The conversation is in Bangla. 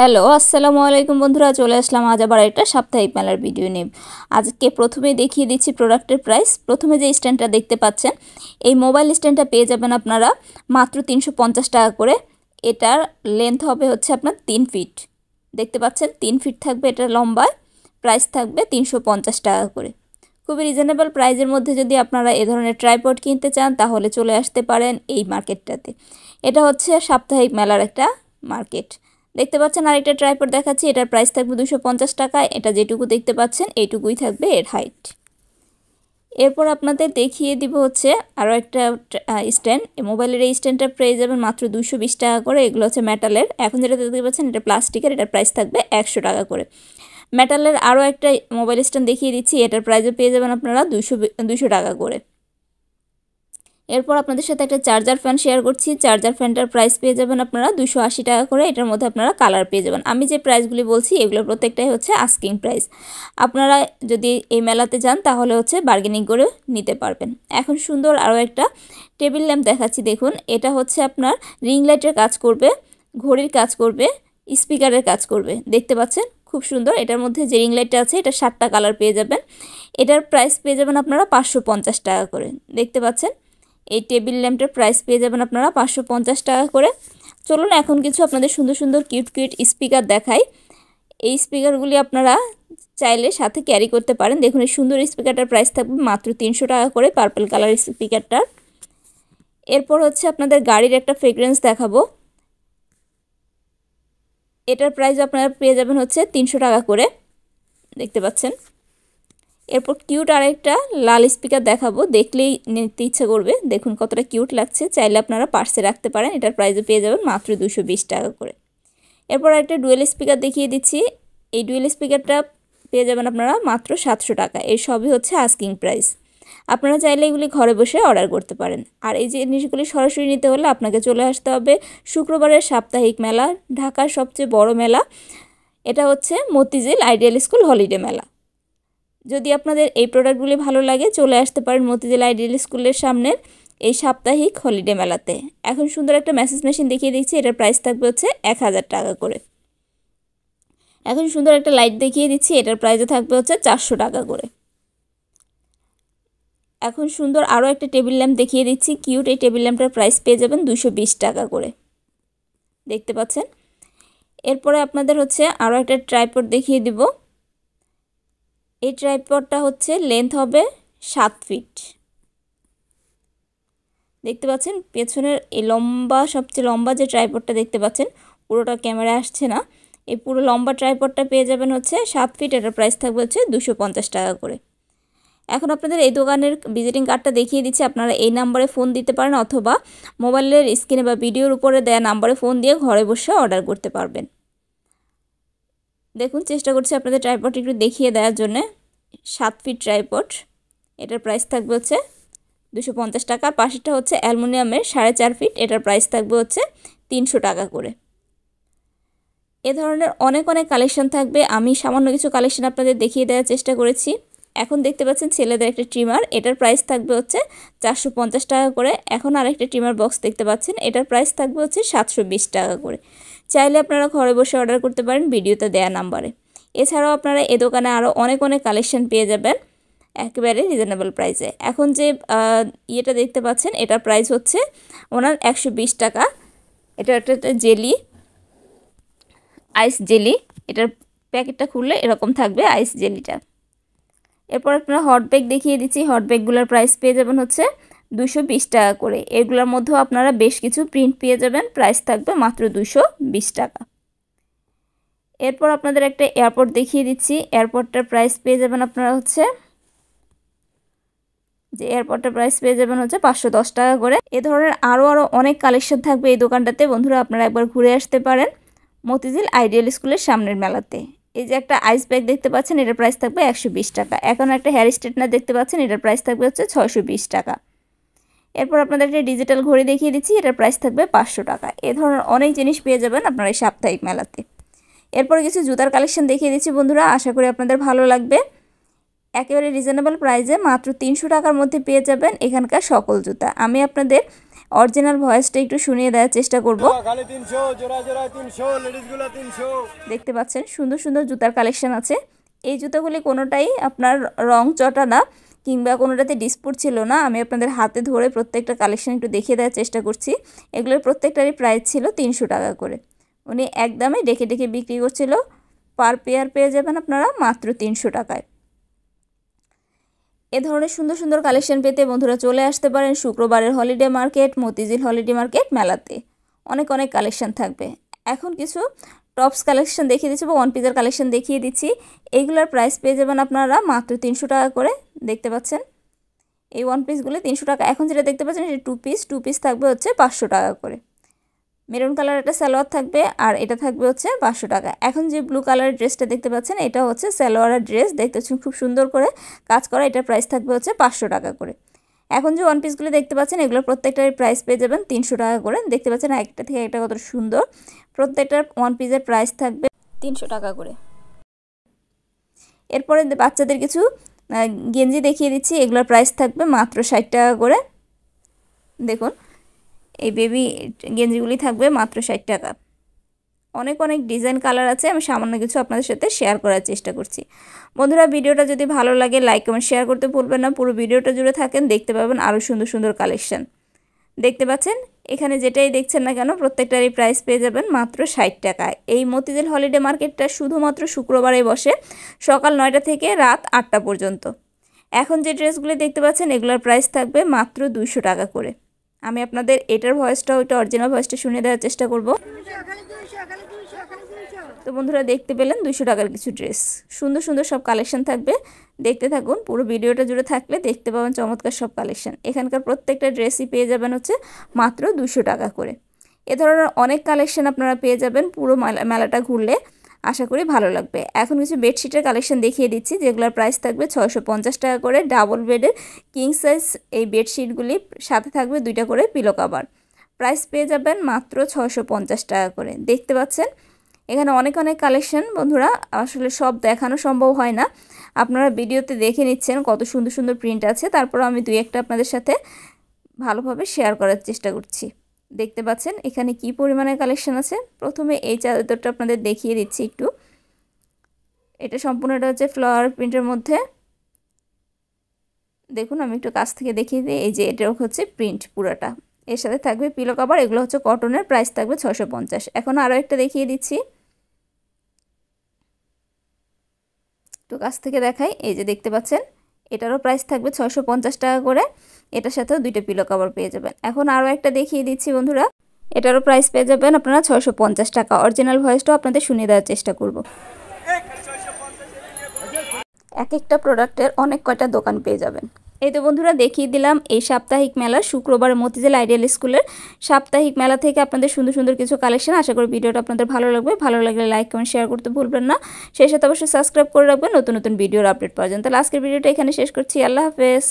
হ্যালো আসসালামু আলাইকুম বন্ধুরা, চলে আসলাম আজ আবার একটা সাপ্তাহিক মেলার ভিডিও নিয়ে। আজকে প্রথমে দেখিয়ে দিচ্ছি প্রোডাক্টের প্রাইস। প্রথমে যে স্ট্যান্ডটা দেখতে পাচ্ছেন, এই মোবাইল স্ট্যান্ডটা পেয়ে যাবেন আপনারা মাত্র 350 টাকা করে। এটার লেন্থ হবে হচ্ছে আপনার 3 ফিট। দেখতে পাচ্ছেন 3 ফিট থাকবে এটা লম্বায়। প্রাইস থাকবে 350 টাকা করে। খুবই রিজনেবল প্রাইজের মধ্যে যদি আপনারা এ ধরনের ট্রাইপড কিনতে চান তাহলে চলে আসতে পারেন এই মার্কেটটাতে। এটা হচ্ছে সাপ্তাহিক মেলার একটা মার্কেট। দেখতে পাচ্ছেন আরেকটা ট্রাইপড দেখাচ্ছি, এটার প্রাইস থাকবে 250 টাকা। এটা যেটুকু দেখতে পাচ্ছেন এইটুকুই থাকবে এর হাইট। এরপর আপনাদের দেখিয়ে দিব হচ্ছে আরও একটা স্ট্যান্ড। মোবাইলের এই স্ট্যান্ডটা পেয়ে যাবেন মাত্র 220 টাকা করে। এগুলো হচ্ছে মেটালের। এখন যেটা দেখতে পাচ্ছেন এটা প্লাস্টিকের, এটার প্রাইস থাকবে 100 টাকা করে। মেটালের আরও একটা মোবাইল স্ট্যান্ড দেখিয়ে দিচ্ছি, এটার প্রাইসও পেয়ে যাবেন আপনারা 200 টাকা করে। এরপর আপনাদের সাথে একটা চার্জার ফ্যান শেয়ার করছি। চার্জার ফ্যানটার প্রাইস পেয়ে যাবেন আপনারা 280 টাকা করে। এটার মধ্যে আপনারা কালার পেয়ে যাবেন। আমি যে প্রাইসগুলি বলছি এগুলো প্রত্যেকটাই হচ্ছে আস্কিং প্রাইস। আপনারা যদি এই মেলাতে যান তাহলে হচ্ছে বার্গেনিং করে নিতে পারবেন। এখন সুন্দর আরও একটা টেবিল ল্যাম্প দেখাচ্ছি, দেখুন। এটা হচ্ছে আপনার রিং লাইটের কাজ করবে, ঘড়ির কাজ করবে, স্পিকারের কাজ করবে। দেখতে পাচ্ছেন খুব সুন্দর। এটার মধ্যে যে রিং লাইটটা আছে এটা 7টা কালার পেয়ে যাবেন। এটার প্রাইস পেয়ে যাবেন আপনারা 550 টাকা করে। দেখতে পাচ্ছেন এই টেবিল ল্যাম্পটার প্রাইস পেয়ে যাবেন আপনারা 550 টাকা করে। চলুন এখন কিছু আপনাদের সুন্দর সুন্দর কিউট কিউট স্পিকার দেখাই। এই স্পিকারগুলি আপনারা চাইলে সাথে ক্যারি করতে পারেন। দেখুন এই সুন্দর স্পিকারটার প্রাইস থাকবে মাত্র 300 টাকা করে, পার্পল কালার স্পিকারটার। এরপর হচ্ছে আপনাদের গাড়ির একটা ফ্রেগ্রেন্স দেখাবো। এটার প্রাইস আপনারা পেয়ে যাবেন হচ্ছে 300 টাকা করে। দেখতে পাচ্ছেন। এরপর কিউট আরেকটা লাল স্পিকার দেখাবো, দেখলেই নিতে ইচ্ছা করবে। দেখুন কতটা কিউট লাগছে, চাইলে আপনারা পার্সে রাখতে পারেন। এটার প্রাইসও পেয়ে যাবেন মাত্র 220 টাকা করে। এরপর একটা ডুয়েল স্পিকার দেখিয়ে দিচ্ছি। এই ডুয়েল স্পিকারটা পেয়ে যাবেন আপনারা মাত্র 700 টাকা। এই সবই হচ্ছে আস্কিং প্রাইস। আপনারা চাইলে এগুলি ঘরে বসে অর্ডার করতে পারেন। আর এই জিনিসগুলি সরাসরি নিতে হলে আপনাকে চলে আসতে হবে শুক্রবারের সাপ্তাহিক মেলা, ঢাকার সবচেয়ে বড় মেলা। এটা হচ্ছে মতিঝিল আইডিয়াল স্কুল হলিডে মেলা। যদি আপনাদের এই প্রোডাক্টগুলি ভালো লাগে চলে আসতে পারেন মতিঝিল আইডিয়াল স্কুলের সামনের এই সাপ্তাহিক হলিডে মেলাতে। এখন সুন্দর একটা মেসেজ মেশিন দেখিয়ে দিচ্ছি, এটার প্রাইস থাকবে হচ্ছে 1000 টাকা করে। এখন সুন্দর একটা লাইট দেখিয়ে দিচ্ছি, এটার প্রাইসও থাকবে হচ্ছে 400 টাকা করে। এখন সুন্দর আরও একটা টেবিল ল্যাম্প দেখিয়ে দিচ্ছি, কিউট। এই টেবিল ল্যাম্পটার প্রাইস পেয়ে যাবেন 220 টাকা করে। দেখতে পাচ্ছেন। এরপরে আপনাদের হচ্ছে আরও একটা ট্রাইপড দেখিয়ে দিব। এই ট্রাইপডটা হচ্ছে লেন্থ হবে 7 ফিট। দেখতে পাচ্ছেন পেছনের এই লম্বা, সবচেয়ে লম্বা যে ট্রাইপডটা দেখতে পাচ্ছেন, পুরোটা ক্যামেরা আসছে না, এই পুরো লম্বা ট্রাইপডটা পেয়ে যাবেন হচ্ছে 7 ফিট। এটার প্রাইস থাকবে হচ্ছে 250 টাকা করে। এখন আপনাদের এই দোকানের ভিজিটিং কার্ডটা দেখিয়ে দিচ্ছি। আপনারা এই নাম্বারে ফোন দিতে পারেন অথবা মোবাইলের স্ক্রিনে বা ভিডিওর উপরে দেওয়া নাম্বারে ফোন দিয়ে ঘরে বসে অর্ডার করতে পারবেন। দেখুন চেষ্টা করছি আপনাদের ট্রাইপডটি একটু দেখিয়ে দেওয়ার জন্যে। 7 ফিট ট্রাইপড। এটার প্রাইস থাকবে হচ্ছে 250 টাকা। আর পাশেরটা হচ্ছে অ্যালুমিনিয়ামের 4.5 ফিট। এটার প্রাইস থাকবে হচ্ছে 300 টাকা করে। এ ধরনের অনেক অনেক কালেকশন থাকবে। আমি সামান্য কিছু কালেকশন আপনাদের দেখিয়ে দেওয়ার চেষ্টা করেছি। এখন দেখতে পাচ্ছেন ছেলেদের একটা ট্রিমার, এটার প্রাইস থাকবে হচ্ছে 450 টাকা করে। এখন আরেকটা ট্রিমার বক্স দেখতে পাচ্ছেন, এটার প্রাইস থাকবে হচ্ছে 720 টাকা করে। চাইলে আপনারা ঘরে বসে অর্ডার করতে পারেন ভিডিওতে দেয়া নাম্বারে। এছাড়াও আপনারা এই দোকানে আরও অনেক অনেক কালেকশন পেয়ে যাবেন একেবারে রিজনেবল প্রাইসে। এখন যে ইয়েটা দেখতে পাচ্ছেন এটার প্রাইস হচ্ছে ওনার 120 টাকা। এটা একটা জেলি, আইস জেলি। এটার প্যাকেটটা খুললে এরকম থাকবে আইস জেলিটা। এরপর আপনারা হট ব্যাগ দেখিয়ে দিচ্ছি। হট ব্যাগগুলোর প্রাইস পেয়ে যাবেন হচ্ছে 220 টাকা করে। এগুলোর মধ্যেও আপনারা বেশ কিছু প্রিন্ট পেয়ে যাবেন, প্রাইস থাকবে মাত্র 220 টাকা। এরপর আপনাদের একটা এয়ারপোর্ট দেখিয়ে দিচ্ছি। এয়ারপোর্টটার প্রাইস পেয়ে যাবেন আপনারা হচ্ছে এয়ারপোর্টটার প্রাইস পেয়ে যাবেন হচ্ছে 510 টাকা করে। এ ধরনের আরও অনেক কালেকশন থাকবে এই দোকানটাতে। বন্ধুরা আপনারা একবার ঘুরে আসতে পারেন মতিঝিল আইডিয়াল স্কুলের সামনের মেলাতে। এই যে একটা আইস ব্যাগ দেখতে পাচ্ছেন, এটার প্রাইস থাকবে 120 টাকা। এখন একটা হেয়ার স্ট্রেটনার দেখতে পাচ্ছেন, এটার প্রাইস থাকবে হচ্ছে 620 টাকা। এরপর আপনাদের একটা ডিজিটাল ঘড়ি দেখিয়ে দিচ্ছি, এটার প্রাইস থাকবে 500 টাকা। এ ধরনের অনেক জিনিস পেয়ে যাবেন আপনারা এই সাপ্তাহিক মেলাতে। এরপর কিছু জুতার কালেকশন দেখিয়ে দিচ্ছি বন্ধুরা, আশা করি আপনাদের ভালো লাগবে। একেবারে রিজনেবল প্রাইসে মাত্র 300 টাকার মধ্যে পেয়ে যাবেন এখানকার সকল জুতা। আমি আপনাদের অরিজিনাল ভয়েসটা একটু শুনিয়ে দেওয়ার চেষ্টা করব। খালি 300 জোড়া জোড়া 300 লেডিসগুলো 300। দেখতে পাচ্ছেন সুন্দর সুন্দর জুতার কালেকশন আছে। এই জুতাগুলি কোনোটাই আপনার রং চটা না কিংবা কোনোটাতে ডিসপুট ছিল না। আমি আপনাদের হাতে ধরে প্রত্যেকটা কালেকশন একটু দেখিয়ে দেওয়ার চেষ্টা করছি। এগুলোর প্রত্যেকটারই প্রাইস ছিল 300 টাকা করে। উনি একদমই ডেকে ডেকে বিক্রি করছিল। পার পেয়ার পেয়ে যাবেন আপনারা মাত্র 300 টাকায়। এ ধরনের সুন্দর সুন্দর কালেকশন পেতে বন্ধুরা চলে আসতে পারেন শুক্রবারের holiday market, Motijheel holiday market মেলাতে। অনেক অনেক কালেকশন থাকবে। এখন কিছু টপস কালেকশন দেখিয়ে দিচ্ছি বা ওয়ান পিসের কালেকশন দেখিয়ে দিচ্ছি। এইগুলোর প্রাইস পেয়ে যাবেন আপনারা মাত্র 300 টাকা করে। দেখতে পাচ্ছেন এই ওয়ান পিসগুলো 300 টাকা। এখন যেটা দেখতে পাচ্ছেন এটা টু পিস থাকবে হচ্ছে 500 টাকা করে। মেরুন কালার একটা সালোয়ার থাকবে আর এটা থাকবে হচ্ছে 500 টাকা। এখন যে ব্লু কালারের ড্রেসটা দেখতে পাচ্ছেন এটা হচ্ছে সালোয়ারের ড্রেস। দেখতে পাচ্ছেন খুব সুন্দর করে কাজ করা। এটার প্রাইস থাকবে হচ্ছে 500 টাকা করে। এখন যে ওয়ান পিসগুলো দেখতে পাচ্ছেন এগুলোর প্রত্যেকটার প্রাইস পেয়ে যাবেন 300 টাকা করে। দেখতে পাচ্ছেন একটা থেকে একটা কত সুন্দর। প্রত্যেকটার ওয়ান পিসের প্রাইস থাকবে 300 টাকা করে। এরপরে বাচ্চাদের কিছু গেঞ্জি দেখিয়ে দিচ্ছি। এগুলোর প্রাইস থাকবে মাত্র 60 টাকা করে। দেখুন এই বেবি গেঞ্জিগুলি থাকবে মাত্র 60 টাকা। অনেক অনেক ডিজাইন কালার আছে। আমি সামান্য কিছু আপনাদের সাথে শেয়ার করার চেষ্টা করছি। বন্ধুরা ভিডিওটা যদি ভালো লাগে লাইক কমেন্ট শেয়ার করতে ভুলবেন না। পুরো ভিডিওটা জুড়ে থাকেন, দেখতে পাবেন আরও সুন্দর সুন্দর কালেকশন। দেখতে পাচ্ছেন এখানে যেটাই দেখছেন না কেন প্রত্যেকটারই প্রাইস পেয়ে যাবেন মাত্র 60 টাকায়। এই মতিঝিল হলিডে মার্কেটটা শুধুমাত্র শুক্রবারে বসে সকাল 9টা থেকে রাত 8টা পর্যন্ত। এখন যে ড্রেসগুলি দেখতে পাচ্ছেন এগুলোর প্রাইস থাকবে মাত্র 200 টাকা করে। আমি আপনাদের এটার ভয়েসটা ওইটা অরিজিনাল ভয়েসটা শুনে দেওয়ার চেষ্টা করব। তো বন্ধুরা দেখতে পেলেন 200 টাকার কিছু ড্রেস। সুন্দর সুন্দর সব কালেকশন থাকবে, দেখতে থাকুন। পুরো ভিডিওটা জুড়ে থাকলে দেখতে পাবেন চমৎকার সব কালেকশন। এখানকার প্রত্যেকটা ড্রেসই পেয়ে যাবেন হচ্ছে মাত্র 200 টাকা করে। এ ধরনের অনেক কালেকশন আপনারা পেয়ে যাবেন পুরো মেলাটা ঘুরলে। আশা করি ভালো লাগবে। এখন কিছু বেডশিটের কালেকশন দেখিয়ে দিচ্ছি যেগুলোর প্রাইস থাকবে 650 টাকা করে। ডাবল বেডের কিং সাইজ এই বেডশিটগুলি সাথে থাকবে 2টা করে পিলো কভার। প্রাইস পেয়ে যাবেন মাত্র 650 টাকা করে। দেখতে পাচ্ছেন এখানে অনেক অনেক কালেকশন। বন্ধুরা আসলে সব দেখানো সম্ভব হয় না, আপনারা ভিডিওতে দেখে নিচ্ছেন কত সুন্দর সুন্দর প্রিন্ট আছে। তারপর আমি দুই একটা আপনাদের সাথে ভালোভাবে শেয়ার করার চেষ্টা করছি। দেখতে পাচ্ছেন এখানে কি পরিমাণের কালেকশন আছে। প্রথমে এই চাদরটা আপনাদের দেখিয়ে দিচ্ছি একটু। এটা সম্পূর্ণটা হচ্ছে ফ্লাওয়ার প্রিন্টের মধ্যে। দেখুন আমি একটু কাছ থেকে দেখিয়ে দিই। এই যে এটা হচ্ছে প্রিন্ট পুরোটা, এর সাথে থাকবে পিলো কভার। এগুলো হচ্ছে কটনের, প্রাইস থাকবে 650। এখন আরও একটা দেখিয়ে দিচ্ছি, তো কাছ থেকে দেখাই। এই যে দেখতে পাচ্ছেন এটারও প্রাইস থাকবে 650 টাকা করে। এটার সাথেও 2টা পিলো কভার পেয়ে যাবেন। এখন আরও একটা দেখিয়ে দিচ্ছি বন্ধুরা, এটারও প্রাইস পেয়ে যাবেন আপনারা 650 টাকা। অরিজিনাল ভয়েসটাও আপনাদের শুনিয়ে দেওয়ার চেষ্টা করব। এক একটা প্রোডাক্টের অনেক কয়টা দোকান পেয়ে যাবেন। এই তো বন্ধুরা দেখিয়ে দিলাম এই সাপ্তাহিক মেলা শুক্রবার মতিঝিল আইডিয়াল স্কুলের সাপ্তাহিক মেলা থেকে আপনাদের সুন্দর সুন্দর কিছু কালেকশন। আশা করি ভিডিওটা আপনাদের ভালো লাগবে। ভালো লাগলে লাইক কমেন্ট শেয়ার করতে ভুলবেন না। সেই সাথে অবশ্যই সাবস্ক্রাইব করে রাখবেন নতুন নতুন ভিডিওর আপডেট পাওয়ার জন্য। তাহলে আজকের ভিডিওটা এখানে শেষ করছি। আল্লাহ হাফেজ।